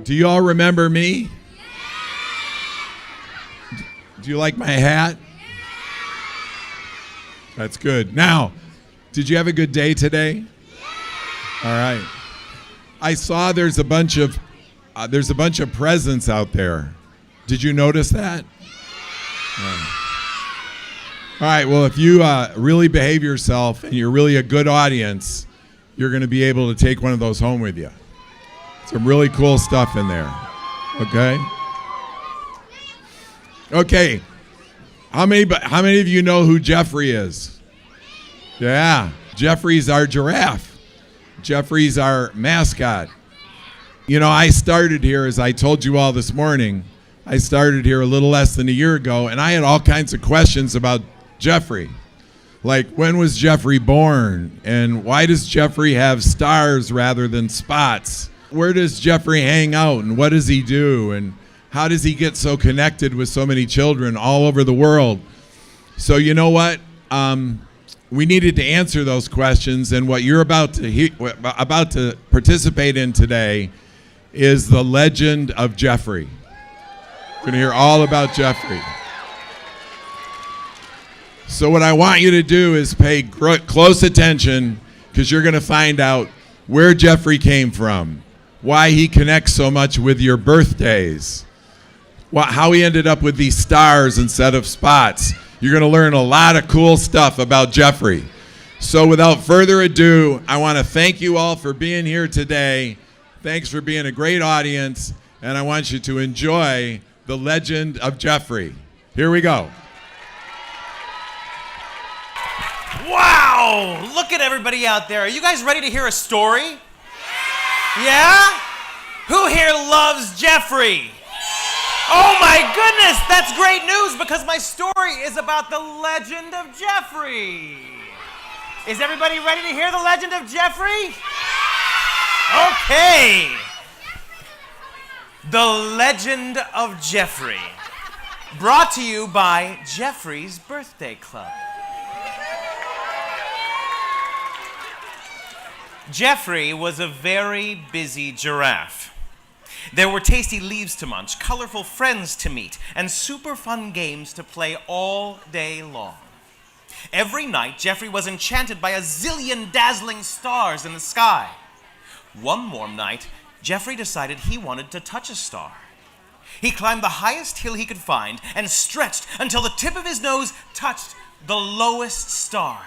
Do you all remember me? Do you like my hat? That's good. Now, did you have a good day today? All right. I saw there's a bunch of presents out there. Did you notice that? All right. Well, if you really behave yourself and you're really a good audience, you're going to be able to take one of those home with you. Some really cool stuff in there. Okay? Okay. How many of you know who Geoffrey is? Yeah. Geoffrey's our giraffe. Geoffrey's our mascot. You know, I started here, as I told you all this morning, I started here a little less than a year ago, and I had all kinds of questions about Geoffrey. Like, when was Geoffrey born? And why does Geoffrey have stars rather than spots? Where does Geoffrey hang out, and what does he do, and how does he get so connected with so many children all over the world? So you know what? We needed to answer those questions, and what you're about to participate in today is the legend of Geoffrey. We're going to hear all about Geoffrey. So what I want you to do is pay close attention, because you're going to find out where Geoffrey came from, why he connects so much with your birthdays, how he ended up with these stars instead of spots. You're going to learn a lot of cool stuff about Geoffrey. So without further ado, I want to thank you all for being here today. Thanks for being a great audience, and I want you to enjoy the legend of Geoffrey. Here we go. Wow! Look at everybody out there. Are you guys ready to hear a story? Yeah? Who here loves Geoffrey? Oh my goodness, that's great news, because my story is about the legend of Geoffrey. Is everybody ready to hear the legend of Geoffrey? Okay. The Legend of Geoffrey, brought to you by Geoffrey's Birthday Club. Geoffrey was a very busy giraffe. There were tasty leaves to munch, colorful friends to meet, and super fun games to play all day long. Every night, Geoffrey was enchanted by a zillion dazzling stars in the sky. One warm night, Geoffrey decided he wanted to touch a star. He climbed the highest hill he could find and stretched until the tip of his nose touched the lowest star.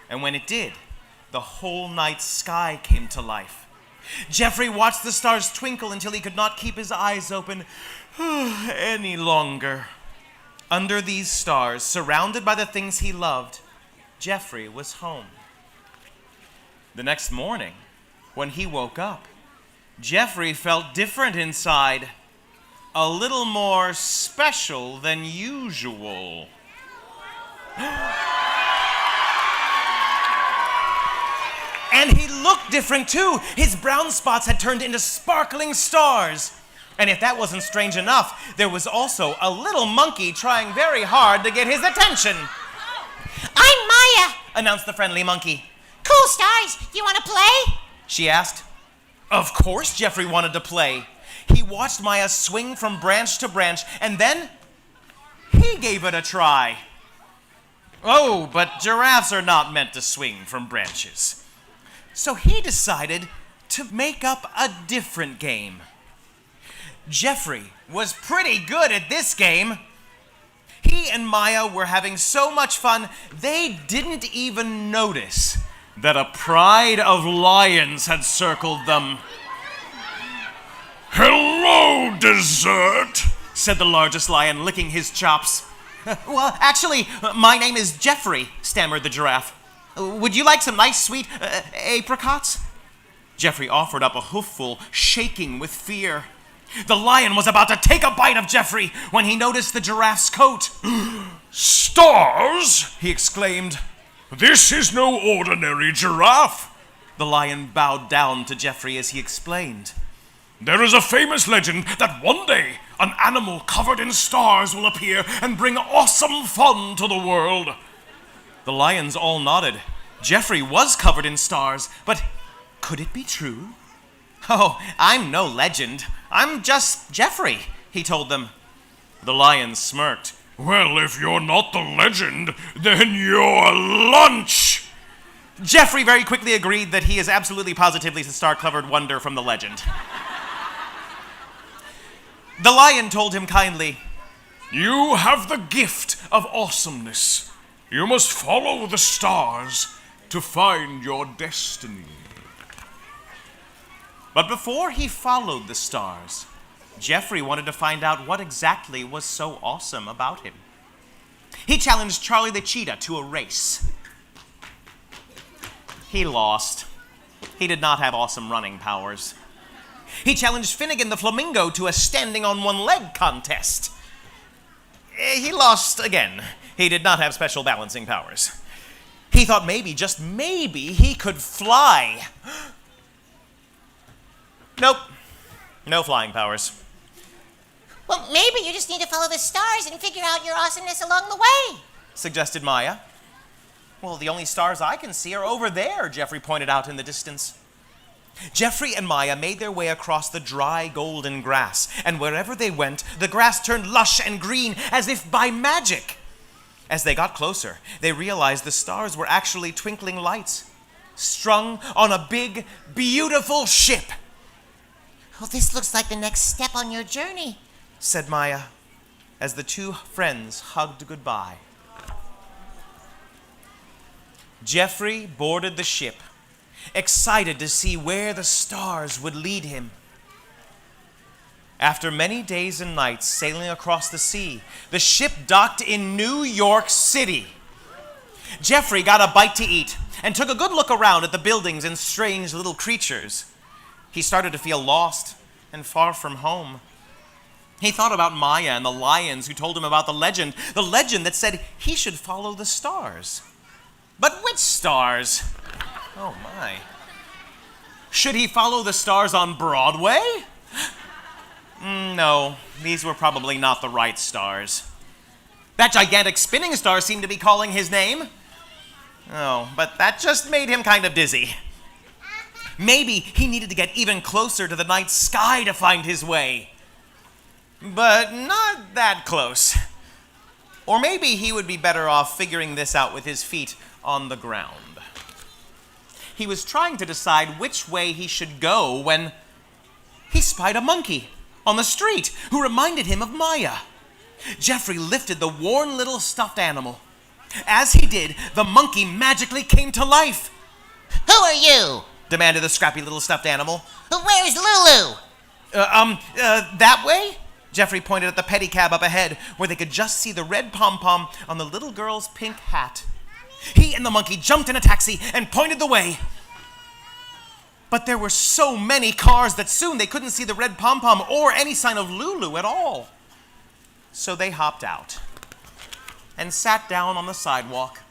And when it did, the whole night sky came to life. Geoffrey watched the stars twinkle until he could not keep his eyes open any longer. Under these stars, surrounded by the things he loved, Geoffrey was home. The next morning, when he woke up, Geoffrey felt different inside, a little more special than usual. And he looked different too. His brown spots had turned into sparkling stars. And if that wasn't strange enough, there was also a little monkey trying very hard to get his attention. I'm Maya, announced the friendly monkey. Cool stars, you want to play? She asked. Of course Geoffrey wanted to play. He watched Maya swing from branch to branch, and then he gave it a try. Oh, but giraffes are not meant to swing from branches. So he decided to make up a different game. Geoffrey was pretty good at this game. He and Maya were having so much fun, they didn't even notice that a pride of lions had circled them. Hello, dessert, said the largest lion, licking his chops. Well, actually, my name is Geoffrey, stammered the giraffe. Would you like some nice, sweet apricots? Geoffrey offered up a hoofful, shaking with fear. The lion was about to take a bite of Geoffrey when he noticed the giraffe's coat. Stars? He exclaimed. This is no ordinary giraffe. The lion bowed down to Geoffrey as he explained. There is a famous legend that one day An animal covered in stars will appear and bring awesome fun to the world. The lions all nodded. Geoffrey was covered in stars, but could it be true? Oh, I'm no legend. I'm just Geoffrey, he told them. The lions smirked. Well, if you're not the legend, then you're lunch! Geoffrey very quickly agreed that he is absolutely positively the star-covered wonder from the legend. The lion told him kindly, You have the gift of awesomeness. You must follow the stars to find your destiny. But before he followed the stars, Geoffrey wanted to find out what exactly was so awesome about him. He challenged Charlie the cheetah to a race. He lost. He did not have awesome running powers. He challenged Finnegan the flamingo to a standing on one leg contest. He lost again. He did not have special balancing powers. He thought maybe, just maybe, he could fly. Nope. No flying powers. Well, maybe you just need to follow the stars and figure out your awesomeness along the way, Suggested Maya. Well, the only stars I can see are over there, Geoffrey pointed out in the distance. Geoffrey and Maya made their way across the dry golden grass, and wherever they went, the grass turned lush and green as if by magic. As they got closer, they realized the stars were actually twinkling lights, strung on a big, beautiful ship. Well, this looks like the next step on your journey, Said Maya, as the two friends hugged goodbye. Geoffrey boarded the ship, excited to see where the stars would lead him. After many days and nights sailing across the sea, the ship docked in New York City. Geoffrey got a bite to eat and took a good look around at the buildings and strange little creatures. He started to feel lost and far from home. He thought about Maya and the lions who told him about the legend that said he should follow the stars. But which stars? Oh my. Should he follow the stars on Broadway? No, these were probably not the right stars. That gigantic spinning star seemed to be calling his name. Oh, but that just made him kind of dizzy. Maybe he needed to get even closer to the night sky to find his way. But not that close. Or maybe he would be better off figuring this out with his feet on the ground. He was trying to decide which way he should go when he spied a monkey on the street who reminded him of Maya. Geoffrey lifted the worn little stuffed animal. As he did, the monkey magically came to life. Who are you? Demanded the scrappy little stuffed animal. Where's Lulu? That way? Geoffrey pointed at the pedicab up ahead, where they could just see the red pom-pom on the little girl's pink hat. He and the monkey jumped in a taxi and pointed the way. But there were so many cars that soon they couldn't see the red pom-pom or any sign of Lulu at all. So they hopped out and sat down on the sidewalk.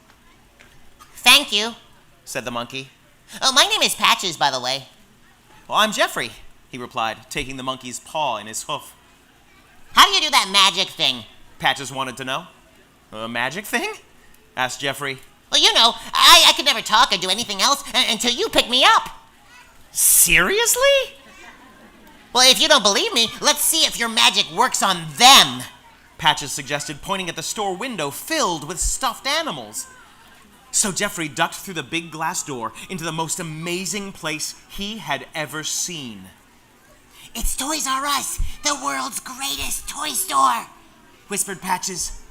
Thank you, Said the monkey. Oh, my name is Patches, by the way. Well, I'm Geoffrey, he replied, taking the monkey's paw in his hoof. How do you do that magic thing? Patches wanted to know. A magic thing? Asked Geoffrey. Well, you know, I could never talk or do anything else until you pick me up. Seriously? Well, if you don't believe me, let's see if your magic works on them. Patches suggested, pointing at the store window filled with stuffed animals. So Geoffrey ducked through the big glass door into the most amazing place he had ever seen. It's Toys R Us, the world's greatest toy store, Whispered Patches.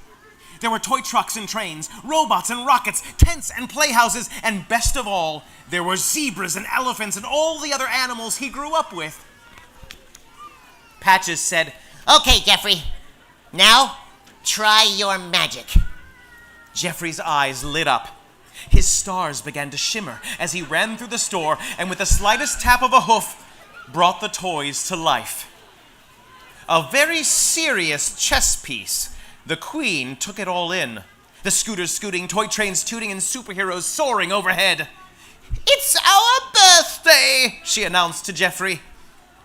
There were toy trucks and trains, robots and rockets, tents and playhouses, and best of all, there were zebras and elephants and all the other animals he grew up with. Patches said, Okay, Geoffrey. Now, try your magic. Geoffrey's eyes lit up. His stars began to shimmer as he ran through the store and with the slightest tap of a hoof, brought the toys to life. A very serious chess piece. The queen took it all in. The scooters scooting, toy trains tooting, and superheroes soaring overhead. It's our birthday, she announced to Geoffrey.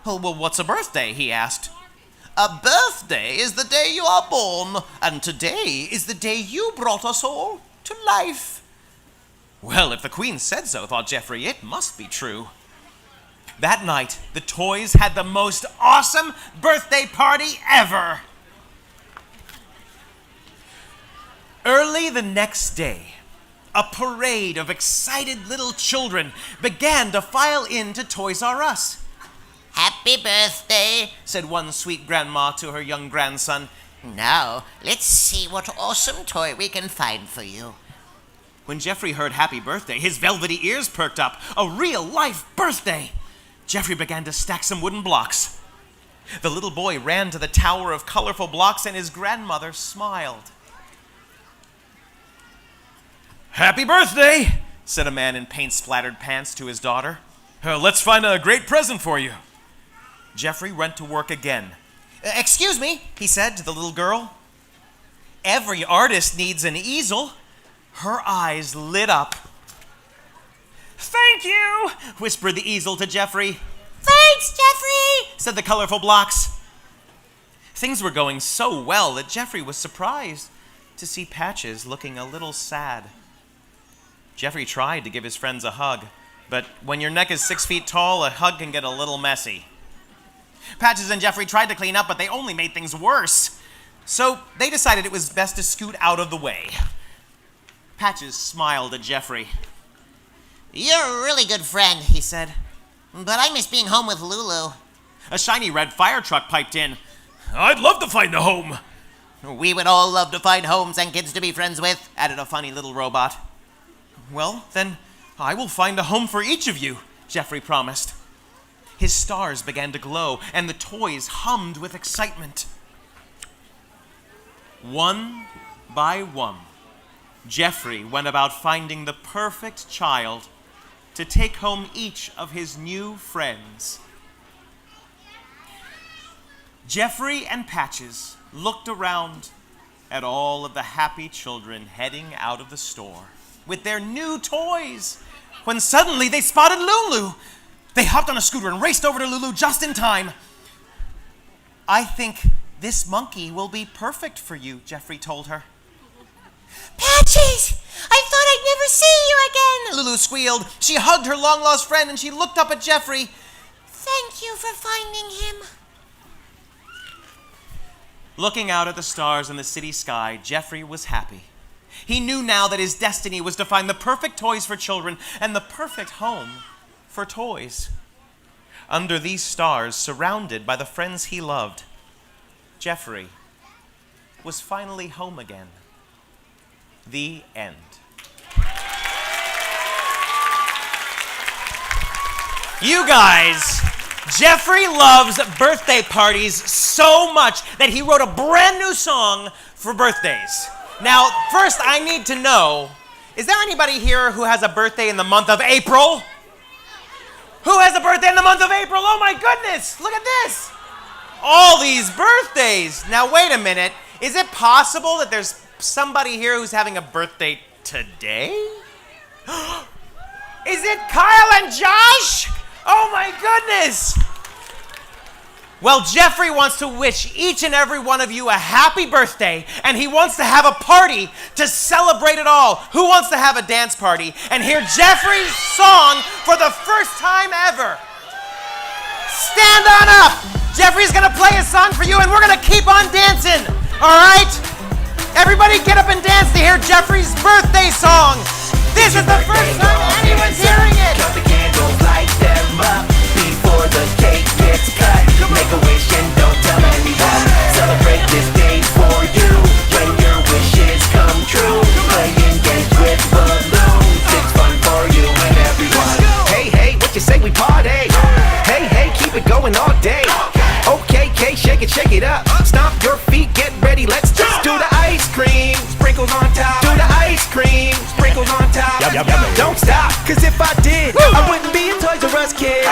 Oh, well, what's a birthday? He asked. A birthday is the day you are born, and today is the day you brought us all to life. Well, if the Queen said so, thought Geoffrey, it must be true. That night, the toys had the most awesome birthday party ever. Early the next day, a parade of excited little children began to file into Toys R Us. Happy birthday. Said one sweet grandma to her young grandson. Now, let's see what awesome toy we can find for you. When Geoffrey heard happy birthday, his velvety ears perked up. A real-life birthday! Geoffrey began to stack some wooden blocks. The little boy ran to the tower of colorful blocks, and his grandmother smiled. Happy birthday, said a man in paint-splattered pants to his daughter. Let's find a great present for you. Geoffrey went to work again. Excuse me, he said to the little girl. Every artist needs an easel. Her eyes lit up. Thank you, whispered the easel to Geoffrey. Thanks, Geoffrey, said the colorful blocks. Things were going so well that Geoffrey was surprised to see Patches looking a little sad. Geoffrey tried to give his friends a hug, but when your neck is 6 feet tall, a hug can get a little messy. Patches and Geoffrey tried to clean up, but they only made things worse. So they decided it was best to scoot out of the way. Patches smiled at Geoffrey. You're a really good friend, he said. But I miss being home with Lulu. A shiny red fire truck piped in. I'd love to find a home. We would all love to find homes and kids to be friends with, added a funny little robot. Well, then I will find a home for each of you, Geoffrey promised. His stars began to glow, and the toys hummed with excitement. One by one, Geoffrey went about finding the perfect child to take home each of his new friends. Geoffrey and Patches looked around at all of the happy children heading out of the store with their new toys, when suddenly they spotted Lulu. They hopped on a scooter and raced over to Lulu just in time. I think this monkey will be perfect for you, Geoffrey told her. Patches! I thought I'd never see you again, Lulu squealed. She hugged her long-lost friend and she looked up at Geoffrey. Thank you for finding him. Looking out at the stars in the city sky, Geoffrey was happy. He knew now that his destiny was to find the perfect toys for children and the perfect home for toys. Under these stars, surrounded by the friends he loved, Geoffrey was finally home again. The end. You guys, Geoffrey loves birthday parties so much that he wrote a brand new song for birthdays. Now, first I need to know, is there anybody here who has a birthday in the month of April? Who has a birthday in the month of April? Oh my goodness, look at this. All these birthdays. Now wait a minute, is it possible that there's somebody here who's having a birthday today? Is it Kyle and Josh? Oh my goodness! Well, Geoffrey wants to wish each and every one of you a happy birthday, and he wants to have a party to celebrate it all. Who wants to have a dance party and hear Geoffrey's song for the first time ever? Stand on up! Geoffrey's gonna play a song for you, and we're gonna keep on dancing, all right? Everybody get up and dance to hear Geoffrey's birthday song. This is the first time anyone's hearing it. Cut the candles, light them up before the cake gets cut. Make a wish and don't tell anyone. Celebrate this day for you when your wishes come true. Playing games with balloons, it's fun for you and everyone. Hey, hey, what you say we party? Hey, hey, keep it going all day. Okay, K, shake it up. Stomp your feet, get ready, let's just do the ice cream. Sprinkles on top. Do the ice cream. Sprinkles on top. Don't stop, cause if I did, I wouldn't be a Toys R Us kid.